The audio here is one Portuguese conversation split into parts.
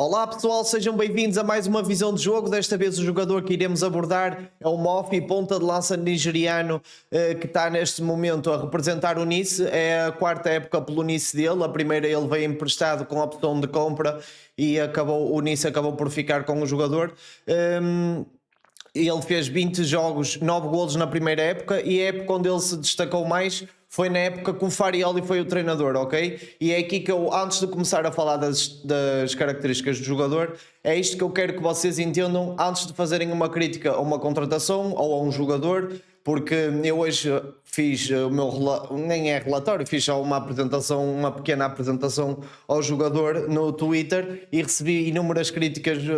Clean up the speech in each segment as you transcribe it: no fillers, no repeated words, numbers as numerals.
Olá pessoal, sejam bem-vindos a mais uma visão de jogo. Desta vez o jogador que iremos abordar é o Mofi, ponta de lança nigeriano, que está neste momento a representar o Nice. É a quarta época pelo Nice dele. A primeira ele veio emprestado com opção de compra e o Nice acabou por ficar com o jogador. Ele fez 20 jogos, 9 golos na primeira época, e a época onde ele se destacou mais foi na época que o Farioli foi o treinador, ok? E é aqui que eu, antes de começar a falar das características do jogador, é isto que eu quero que vocês entendam antes de fazerem uma crítica a uma contratação ou a um jogador, porque eu hoje fiz o meu, nem é relatório, fiz só uma apresentação, uma pequena apresentação ao jogador no Twitter e recebi inúmeras críticas de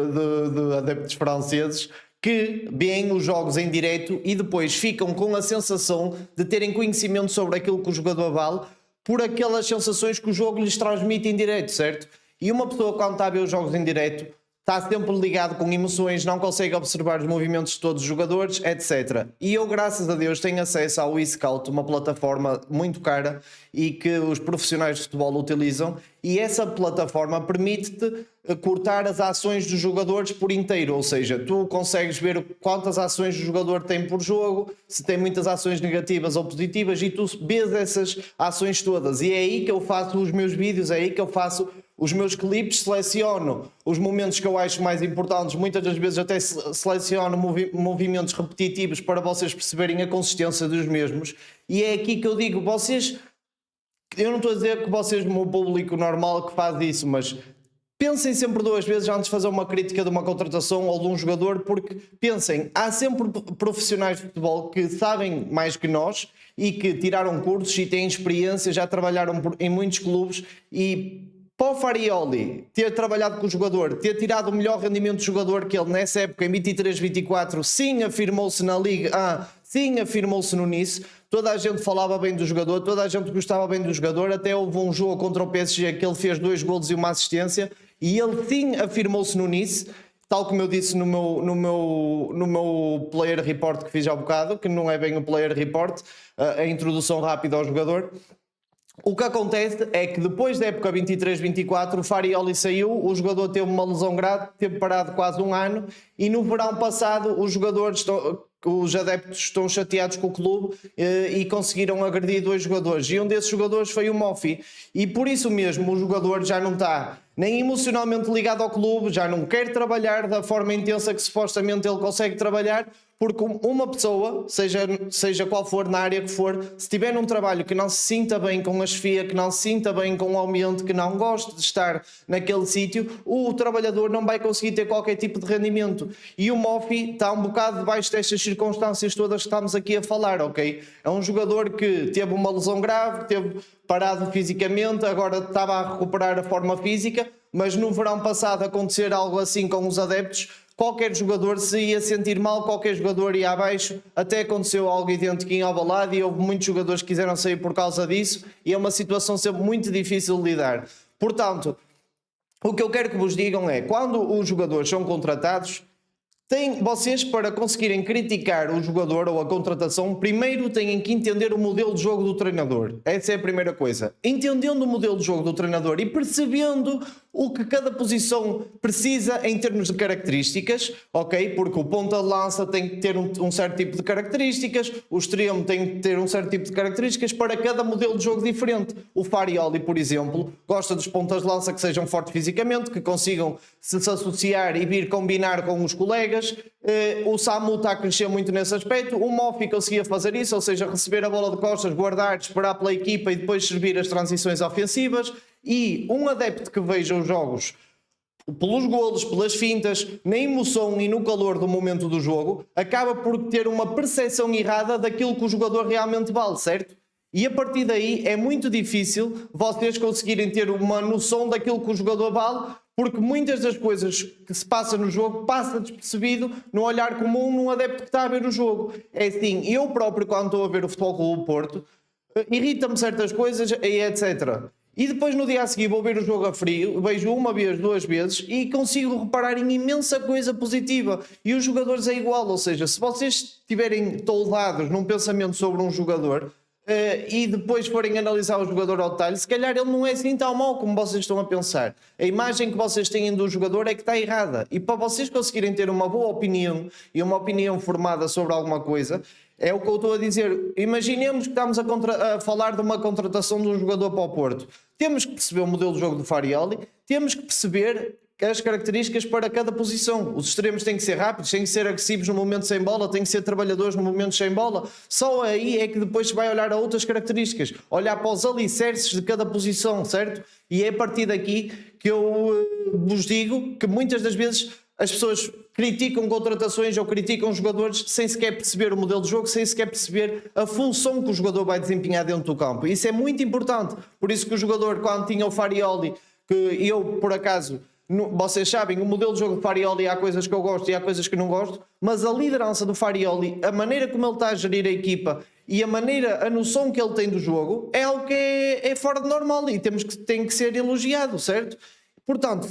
adeptos franceses que veem os jogos em direto e depois ficam com a sensação de terem conhecimento sobre aquilo que o jogador vale por aquelas sensações que o jogo lhes transmite em direto, certo? E uma pessoa, quando está a ver os jogos em direto, está sempre ligado com emoções, não consegue observar os movimentos de todos os jogadores, etc. E eu, graças a Deus, tenho acesso ao eScout, uma plataforma muito cara e que os profissionais de futebol utilizam, e essa plataforma permite-te cortar as ações dos jogadores por inteiro, ou seja, tu consegues ver quantas ações o jogador tem por jogo, se tem muitas ações negativas ou positivas, e tu vês essas ações todas. E é aí que eu faço os meus vídeos, é aí que eu faço os meus clipes, seleciono os momentos que eu acho mais importantes, muitas das vezes até seleciono movimentos repetitivos para vocês perceberem a consistência dos mesmos. E é aqui que eu digo, eu não estou a dizer que vocês, o meu público normal, que faz isso, mas pensem sempre duas vezes antes de fazer uma crítica de uma contratação ou de um jogador, porque pensem, há sempre profissionais de futebol que sabem mais que nós e que tiraram cursos e têm experiência, já trabalharam em muitos clubes, e para o Farioli ter trabalhado com o jogador, ter tirado o melhor rendimento do jogador, que ele nessa época, em 23-24, sim, afirmou-se na Liga A, sim, afirmou-se no Nice, toda a gente falava bem do jogador, toda a gente gostava bem do jogador, até houve um jogo contra o PSG que ele fez 2 golos e uma assistência, e ele sim afirmou-se no Nice, tal como eu disse no meu player report que fiz há bocado, que não é bem o player report, a introdução rápida ao jogador. O que acontece é que depois da época 23-24 o Farioli saiu, o jogador teve uma lesão grave, teve parado quase um ano, e no verão passado os adeptos estão chateados com o clube e conseguiram agredir 2 jogadores, e um desses jogadores foi o Mofi, e por isso mesmo o jogador já não está nem emocionalmente ligado ao clube, já não quer trabalhar da forma intensa que supostamente ele consegue trabalhar, porque uma pessoa, seja qual for, na área que for, se tiver num trabalho que não se sinta bem com a chefia, que não se sinta bem com o ambiente, que não goste de estar naquele sítio, o trabalhador não vai conseguir ter qualquer tipo de rendimento. E o Mofi está um bocado debaixo destas circunstâncias todas que estamos aqui a falar, ok? É um jogador que teve uma lesão grave, teve parado fisicamente, agora estava a recuperar a forma física, mas no verão passado acontecer algo assim com os adeptos, qualquer jogador se ia sentir mal, qualquer jogador ia abaixo. Até aconteceu algo idêntico em Alvalade e houve muitos jogadores que quiseram sair por causa disso, e é uma situação sempre muito difícil de lidar. Portanto, o que eu quero que vos digam é, quando os jogadores são contratados, vocês, para conseguirem criticar o jogador ou a contratação, primeiro têm que entender o modelo de jogo do treinador. Essa é a primeira coisa. Entendendo o modelo de jogo do treinador e percebendo o que cada posição precisa em termos de características, ok? Porque o ponta de lança tem que ter um certo tipo de características, o extremo tem que ter um certo tipo de características para cada modelo de jogo diferente. O Farioli, por exemplo, gosta dos pontas de lança que sejam fortes fisicamente, que consigam se associar e vir combinar com os colegas. O Samu está a crescer muito nesse aspecto. O Mofi conseguia fazer isso, ou seja, receber a bola de costas, guardar, esperar pela equipa e depois servir as transições ofensivas. E um adepto que veja os jogos pelos golos, pelas fintas, na emoção e no calor do momento do jogo, acaba por ter uma percepção errada daquilo que o jogador realmente vale, certo? E a partir daí é muito difícil vocês conseguirem ter uma noção daquilo que o jogador vale, porque muitas das coisas que se passa no jogo passa despercebido no olhar comum num adepto que está a ver o jogo. É assim, eu próprio, quando estou a ver o Futebol Clube do Porto, irrita-me certas coisas e etc. E depois no dia a seguir vou ver o jogo a frio, vejo uma vez, 2 vezes e consigo reparar em imensa coisa positiva. E os jogadores é igual, ou seja, se vocês estiverem toldados num pensamento sobre um jogador, e depois forem analisar o jogador ao detalhe, se calhar ele não é assim tão mau como vocês estão a pensar. A imagem que vocês têm do jogador é que está errada. E para vocês conseguirem ter uma boa opinião e uma opinião formada sobre alguma coisa, é o que eu estou a dizer. Imaginemos que estamos a falar de uma contratação de um jogador para o Porto. Temos que perceber o modelo de jogo do Farioli, temos que perceber as características para cada posição. Os extremos têm que ser rápidos, têm que ser agressivos no momento sem bola, têm que ser trabalhadores no momento sem bola. Só aí é que depois se vai olhar a outras características, olhar para os alicerces de cada posição, certo? E é a partir daqui que eu vos digo que muitas das vezes as pessoas criticam contratações ou criticam jogadores sem sequer perceber o modelo de jogo, sem sequer perceber a função que o jogador vai desempenhar dentro do campo. Isso é muito importante. Por isso que o jogador, quando tinha o Farioli, que eu, por acaso, vocês sabem, o modelo de jogo do Farioli, há coisas que eu gosto e há coisas que não gosto, mas a liderança do Farioli, a maneira como ele está a gerir a equipa e a noção que ele tem do jogo, é algo que é fora de normal e tem que ser elogiado, certo? Portanto,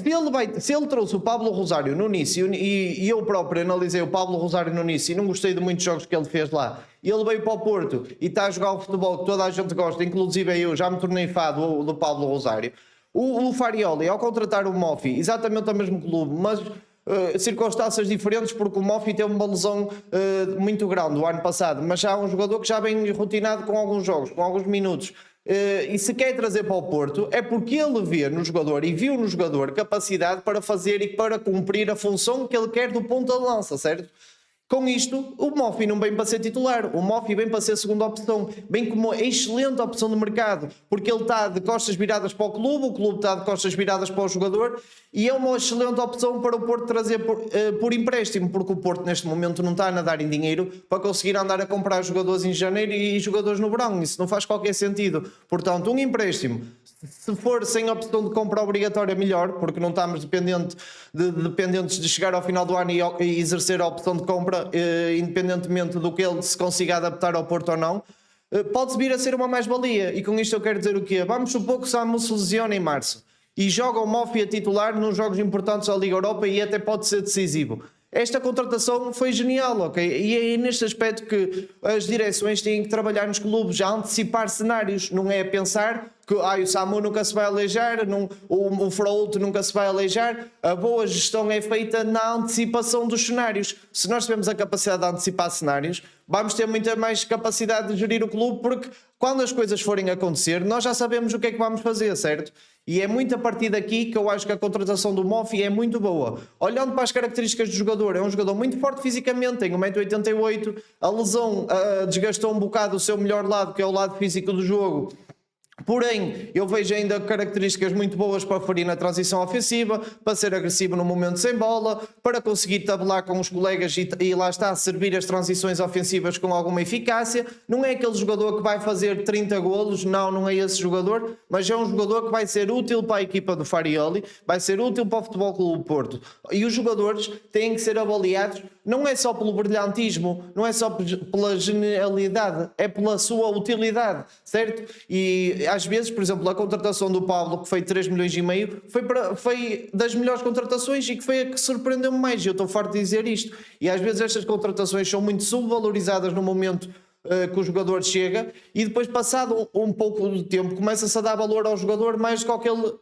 se ele trouxe o Pablo Rosário no início, e eu próprio analisei o Pablo Rosário no início e não gostei de muitos jogos que ele fez lá, e ele veio para o Porto e está a jogar o futebol que toda a gente gosta, inclusive eu já me tornei fã do Pablo Rosário. O Farioli, ao contratar o Moffi, exatamente ao mesmo clube, mas circunstâncias diferentes, porque o Moffi teve uma lesão muito grande o ano passado, mas já é um jogador que já vem rotinado com alguns jogos, com alguns minutos. E se quer trazer para o Porto é porque ele vê no jogador e viu no jogador capacidade para fazer e para cumprir a função que ele quer do ponta de lança, certo? Com isto, o Moffi não vem para ser titular, o Moffi vem para ser segunda opção, vem como excelente opção de mercado, porque ele está de costas viradas para o clube está de costas viradas para o jogador, e é uma excelente opção para o Porto trazer por empréstimo, porque o Porto neste momento não está a nadar em dinheiro para conseguir andar a comprar jogadores em janeiro e jogadores no verão, isso não faz qualquer sentido. Portanto, um empréstimo, se for sem opção de compra obrigatória, melhor, porque não estamos dependentes de chegar ao final do ano e exercer a opção de compra, independentemente do que ele se consiga adaptar ao Porto ou não. Pode vir a ser uma mais-valia, e com isto eu quero dizer o quê? Vamos supor que o Samu se lesiona em março e joga o Moffi a titular nos jogos importantes da Liga Europa e até pode ser decisivo. Esta contratação foi genial, ok? E é neste aspecto que as direções têm que trabalhar nos clubes, a antecipar cenários, não é pensar que o Samu nunca se vai aleijar, o Fraúto nunca se vai aleijar. A boa gestão é feita na antecipação dos cenários. Se nós tivermos a capacidade de antecipar cenários, vamos ter muita mais capacidade de gerir o clube, porque quando as coisas forem acontecer, nós já sabemos o que é que vamos fazer, certo? E é muito a partir daqui que eu acho que a contratação do Moffi é muito boa. Olhando para as características do jogador, é um jogador muito forte fisicamente, tem 1,88 m, a lesão desgastou um bocado o seu melhor lado, que é o lado físico do jogo. Porém, eu vejo ainda características muito boas para ferir na transição ofensiva, para ser agressivo no momento sem bola, para conseguir tabelar com os colegas e lá está, servir as transições ofensivas com alguma eficácia. Não é aquele jogador que vai fazer 30 golos, não é esse jogador, mas é um jogador que vai ser útil para a equipa do Farioli, vai ser útil para o Futebol Clube Porto. E os jogadores têm que ser avaliados, não é só pelo brilhantismo, não é só pela genialidade, é pela sua utilidade, certo? E às vezes, por exemplo, a contratação do Pablo, que foi 3,5 milhões, foi das melhores contratações e que foi a que surpreendeu-me mais. Eu estou farto de dizer isto. E às vezes estas contratações são muito subvalorizadas no momento que o jogador chega, e depois, passado um pouco de tempo, começa-se a dar valor ao jogador mais do que aquele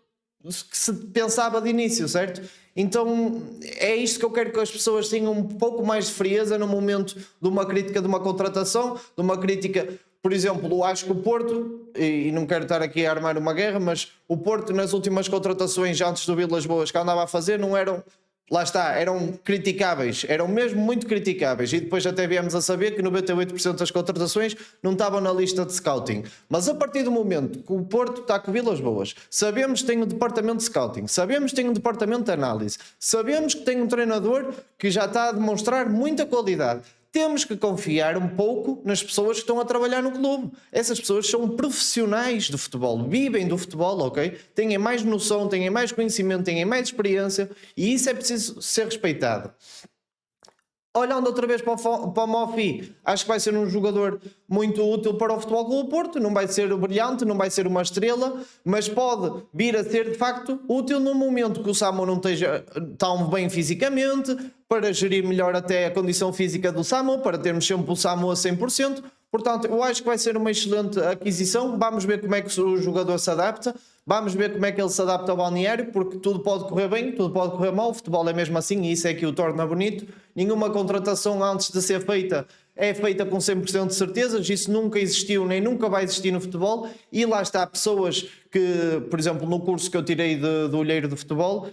que se pensava de início, certo? Então é isto que eu quero, que as pessoas tenham um pouco mais de frieza no momento de uma crítica de uma contratação, de uma crítica. Por exemplo, acho que o Porto, e não quero estar aqui a armar uma guerra, mas o Porto nas últimas contratações antes do Vilas Boas que andava a fazer não eram, lá está, eram criticáveis, eram mesmo muito criticáveis, e depois até viemos a saber que 98% das contratações não estavam na lista de scouting. Mas a partir do momento que o Porto está com Vilas Boas, sabemos que tem um departamento de scouting, sabemos que tem um departamento de análise, sabemos que tem um treinador que já está a demonstrar muita qualidade. Temos que confiar um pouco nas pessoas que estão a trabalhar no clube. Essas pessoas são profissionais do futebol, vivem do futebol, ok? Têm mais noção, têm mais conhecimento, têm mais experiência, e isso é preciso ser respeitado. Olhando outra vez para o Moffi, acho que vai ser um jogador muito útil para o Futebol Clube Porto. Não vai ser brilhante, não vai ser uma estrela, mas pode vir a ser de facto útil no momento que o Samu não esteja tão bem fisicamente, para gerir melhor até a condição física do Samu, para termos sempre o Samu a 100%. Portanto, eu acho que vai ser uma excelente aquisição. Vamos ver como é que o jogador se adapta. Vamos ver como é que ele se adapta ao balneário, porque tudo pode correr bem, tudo pode correr mal. O futebol é mesmo assim e isso é que o torna bonito. Nenhuma contratação antes de ser feita é feita com 100% de certezas. Isso nunca existiu nem nunca vai existir no futebol. E lá está, pessoas que, por exemplo, no curso que eu tirei do olheiro de futebol,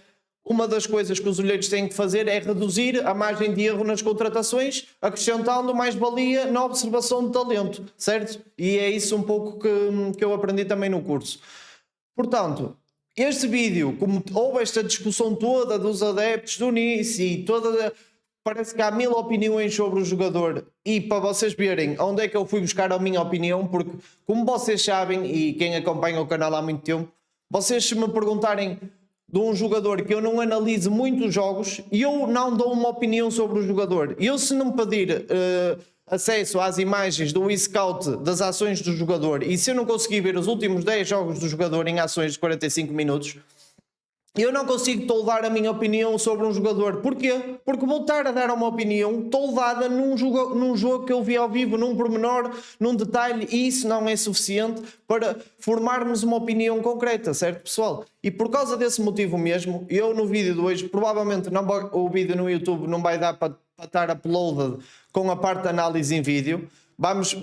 uma das coisas que os olheiros têm que fazer é reduzir a margem de erro nas contratações, acrescentando mais-valia na observação de talento, certo? E é isso um pouco que eu aprendi também no curso. Portanto, este vídeo, como houve esta discussão toda dos adeptos do Nice e toda... Parece que há 1000 opiniões sobre o jogador e para vocês verem onde é que eu fui buscar a minha opinião, porque como vocês sabem e quem acompanha o canal há muito tempo, vocês se me perguntarem de um jogador que eu não analiso muitos jogos, eu não dou uma opinião sobre o jogador. Eu se não pedir acesso às imagens do e-scout das ações do jogador e se eu não conseguir ver os últimos 10 jogos do jogador em ações de 45 minutos, eu não consigo toldar a minha opinião sobre um jogador. Porquê? Porque vou estar a dar uma opinião toldada num jogo que eu vi ao vivo, num pormenor, num detalhe, e isso não é suficiente para formarmos uma opinião concreta, certo, pessoal? E por causa desse motivo mesmo, eu no vídeo de hoje, provavelmente o vídeo no YouTube não vai dar para estar uploaded com a parte de análise em vídeo. Vamos,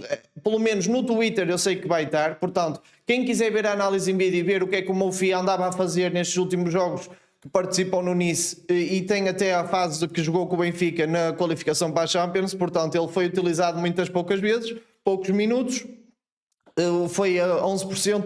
pelo menos no Twitter eu sei que vai estar, portanto, quem quiser ver a análise em vídeo e ver o que é que o Mofi andava a fazer nestes últimos jogos que participam no Nice e tem até a fase de que jogou com o Benfica na qualificação para a Champions, portanto ele foi utilizado muitas poucas vezes, poucos minutos, foi a 11%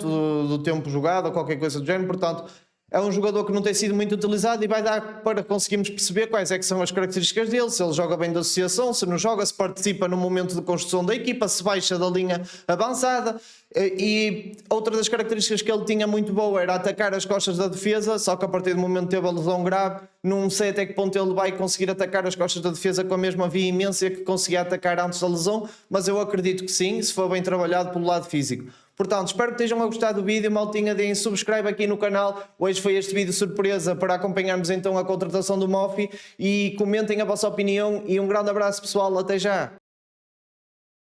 do tempo jogado ou qualquer coisa do género, portanto é um jogador que não tem sido muito utilizado e vai dar para conseguirmos perceber quais é que são as características dele, se ele joga bem da associação, se não joga, se participa no momento de construção da equipa, se baixa da linha avançada. E outra das características que ele tinha muito boa era atacar as costas da defesa, só que a partir do momento que teve a lesão grave, não sei até que ponto ele vai conseguir atacar as costas da defesa com a mesma veemência que conseguia atacar antes da lesão, mas eu acredito que sim, se for bem trabalhado pelo lado físico. Portanto, espero que estejam a gostar do vídeo, maltinha, deem subscribe aqui no canal. Hoje foi este vídeo surpresa para acompanharmos então a contratação do Mofi e comentem a vossa opinião e um grande abraço pessoal, até já!